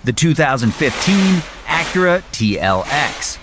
the 2015 Acura TLX.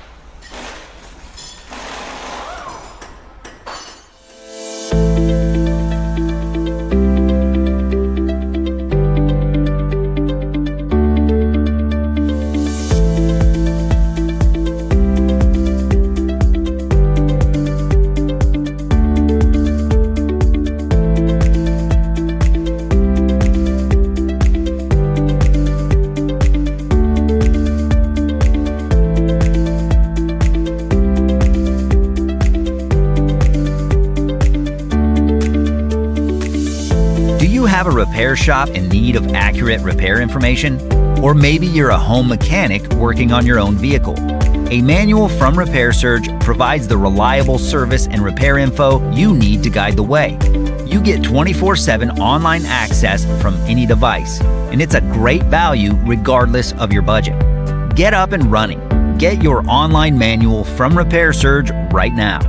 Do you have a repair shop in need of accurate repair information? Or maybe you're a home mechanic working on your own vehicle. A manual from Repair Surge provides the reliable service and repair info you need to guide the way. You get 24/7 online access from any device, and it's a great value regardless of your budget. Get up and running. Get your online manual from Repair Surge right now.